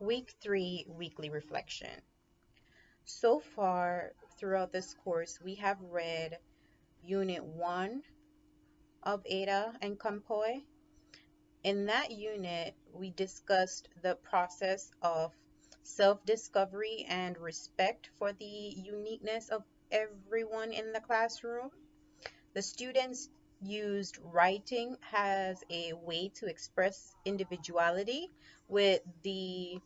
Week 3 Weekly Reflection. So far, throughout this course, we have read Unit 1 of Ada and Compoy. In that unit, we discussed the process of self discovery and respect for the uniqueness of everyone in the classroom. The students used writing as a way to express individuality with the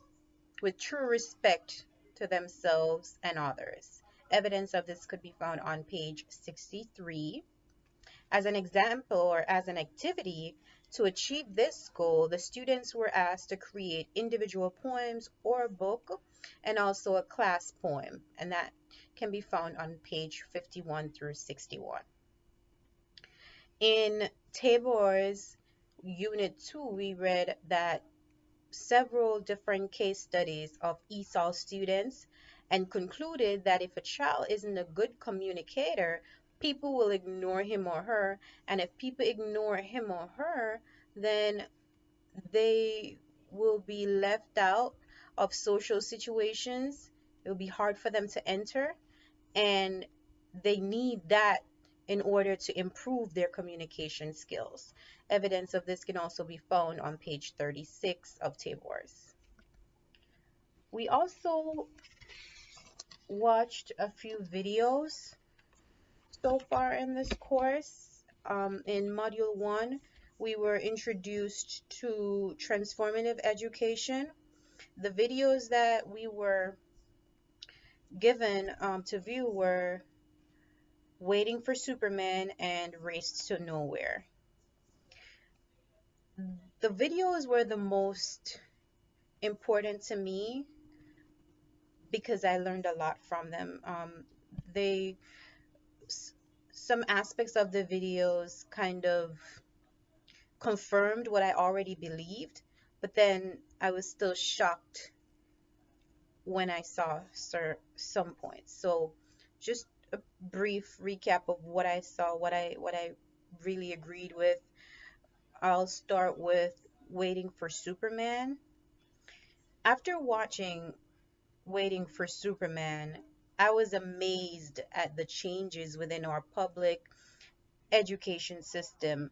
with true respect to themselves and others. Evidence of this could be found on page 63. As an example or as an activity, to achieve this goal, the students were asked to create individual poems or a book and also a class poem, and that can be found on page 51 through 61. In Tabor's Unit 2, we read that several different case studies of ESOL students and concluded that if a child isn't a good communicator, people will ignore him or her. And if people ignore him or her, then they will be left out of social situations. It will be hard for them to enter, and they need that in order to improve their communication skills. Evidence of this can also be found on page 36 of Tabor's. We also watched a few videos so far in this course. In Module 1, we were introduced to transformative education. The videos that we were given to view were Waiting for Superman and Race to Nowhere. The videos were the most important to me because I learned a lot from them. They some aspects of the videos kind of confirmed what I already believed, but then I was still shocked when I saw some points. So just a brief recap of what I saw, what I really agreed with. I'll start with Waiting for Superman. After watching Waiting for Superman, I was amazed at the changes within our public education system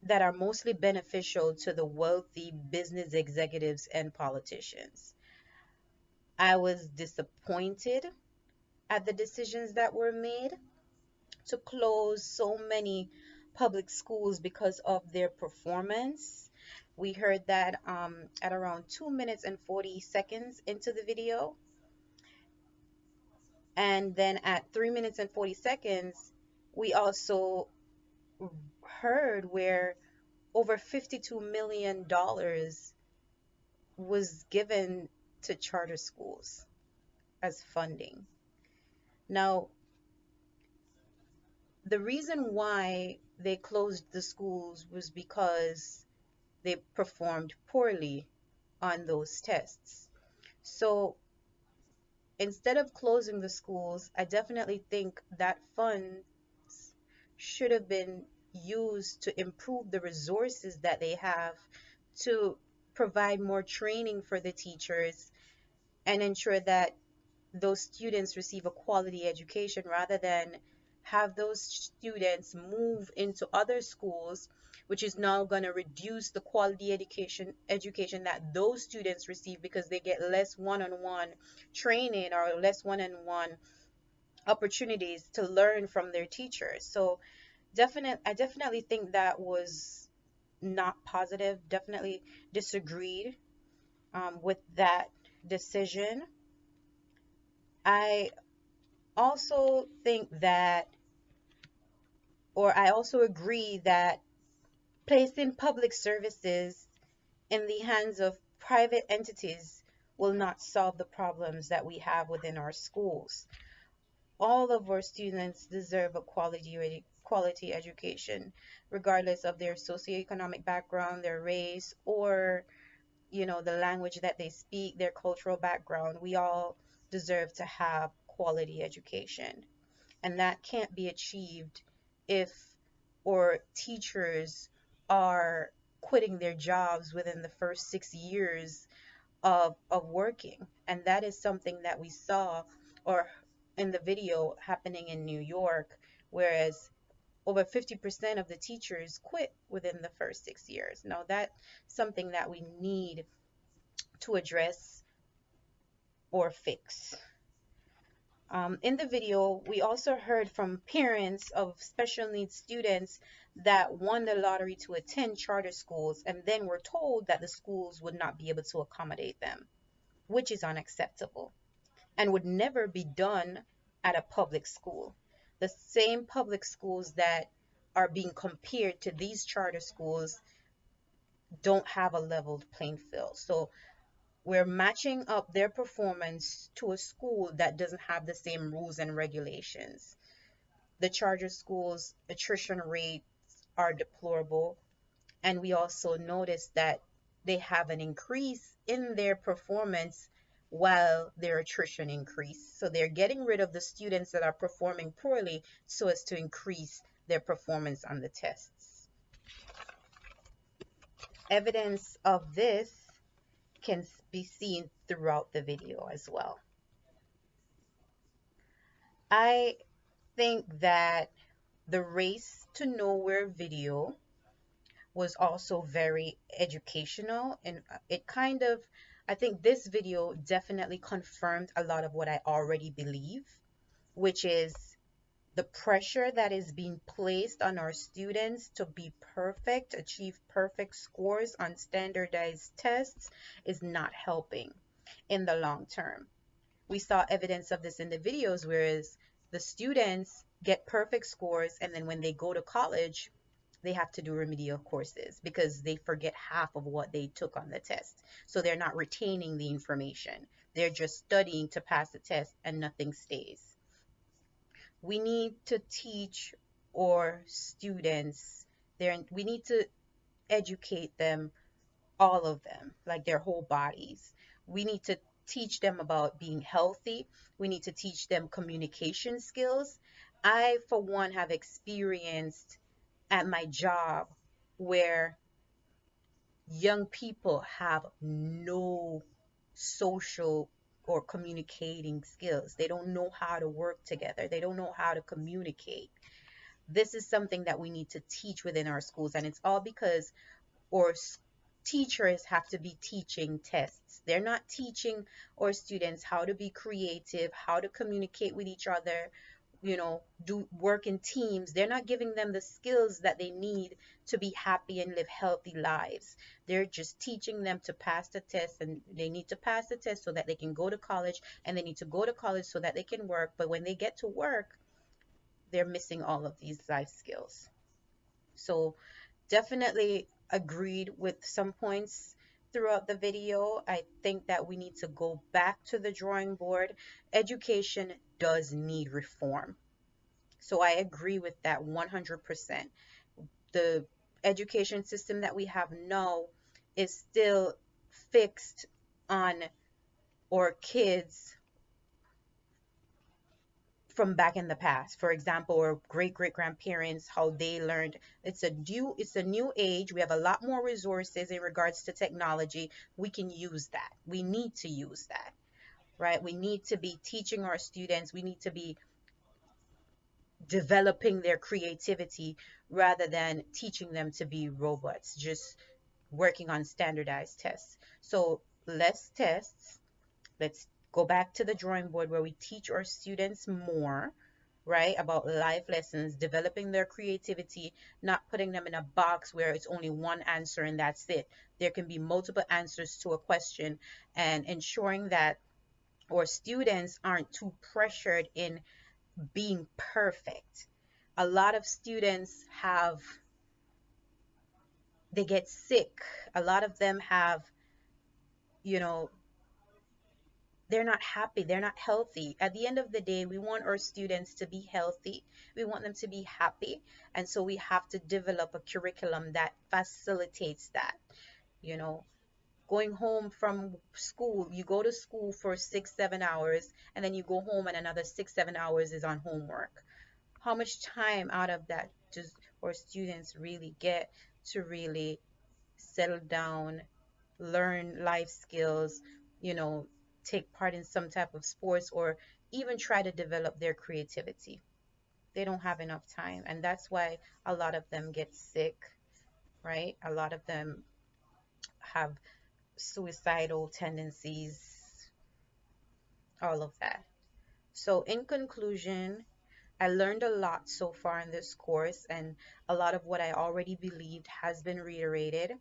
that are mostly beneficial to the wealthy business executives and politicians. I was disappointed at the decisions that were made to close so many public schools because of their performance. We heard that at around 2 minutes and 40 seconds into the video. And then at 3 minutes and 40 seconds, we also heard where over $52 million was given to charter schools as funding. Now, the reason why they closed the schools was because they performed poorly on those tests. So instead of closing the schools, I definitely think that funds should have been used to improve the resources that they have to provide more training for the teachers and ensure that those students receive a quality education rather than have those students move into other schools, which is now going to reduce the quality education that those students receive because they get less one-on-one training or less one-on-one opportunities to learn from their teachers. So I definitely think that was not positive. Definitely disagreed with that decision. I also think that, or I also agree that placing public services in the hands of private entities will not solve the problems that we have within our schools. All of our students deserve a quality education, regardless of their socioeconomic background, their race, or the language that they speak, their cultural background. We all deserve to have quality education. And that can't be achieved if or teachers are quitting their jobs within the first 6 years of working. And that is something that we saw or in the video happening in New York, whereas over 50% of the teachers quit within the first 6 years. Now, that's something that we need to address or fix. In the video, we also heard from parents of special needs students that won the lottery to attend charter schools and then were told that the schools would not be able to accommodate them, which is unacceptable and would never be done at a public school. The same public schools that are being compared to these charter schools don't have a leveled playing field. So we're matching up their performance to a school that doesn't have the same rules and regulations. The charter schools' attrition rates are deplorable, and we also notice that they have an increase in their performance while their attrition increase. So they're getting rid of the students that are performing poorly so as to increase their performance on the tests. Evidence of this can be seen throughout the video as well. I think that the Race to Nowhere video was also very educational, and it kind of, I think this video definitely confirmed a lot of what I already believe, which is the pressure that is being placed on our students to be perfect, achieve perfect scores on standardized tests is not helping in the long term. We saw evidence of this in the videos, whereas the students get perfect scores, and then when they go to college, they have to do remedial courses because they forget half of what they took on the test. So they're not retaining the information. They're just studying to pass the test and nothing stays. We need to teach our students, we need to educate them, all of them, like their whole bodies. We need to teach them about being healthy. We need to teach them communication skills. I, for one, have experienced at my job where young people have no social or communicating skills. They don't know how to work together. They don't know how to communicate. This is something that we need to teach within our schools, and it's all because or teachers have to be teaching tests. They're not teaching our students how to be creative, how to communicate with each other, do work in teams. They're not giving them the skills that they need to be happy and live healthy lives. They're just teaching them to pass the test, and they need to pass the test so that they can go to college, and they need to go to college so that they can work. But when they get to work, they're missing all of these life skills. So definitely agreed with some points throughout the video. I think that we need to go back to the drawing board. Education does need reform. So I agree with that 100%. The education system that we have now is still fixed on our kids from back in the past. For example, or great great grandparents, how they learned. It's a new age. We have a lot more resources in regards to technology. We can use that. We need to use that, right? We need to be teaching our students. We need to be developing their creativity rather than teaching them to be robots, just working on standardized tests. So less tests. Let's go back to the drawing board where we teach our students more, right, about life lessons, developing their creativity, not putting them in a box where it's only one answer and that's it. There can be multiple answers to a question, and ensuring that our students aren't too pressured in being perfect. A lot of students they get sick. A lot of them have, you know, they're not happy, they're not healthy. At the end of the day, we want our students to be healthy, we want them to be happy, and so we have to develop a curriculum that facilitates that. you know Going home from school, you go to school for 6 7 hours, and then you go home and another 6 7 hours is on homework. How much time out of that does our students really get to really settle down learn life skills, you know, take part in some type of sports, or even try to develop their creativity. They don't have enough time. And that's why a lot of them get sick, right? A lot of them have suicidal tendencies, all of that. So, in conclusion, I learned a lot so far in this course, and a lot of what I already believed has been reiterated.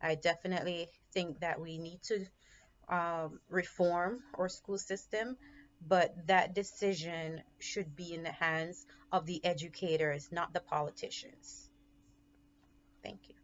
I definitely think that we need to reform our school system, but that decision should be in the hands of the educators, not the politicians. Thank you.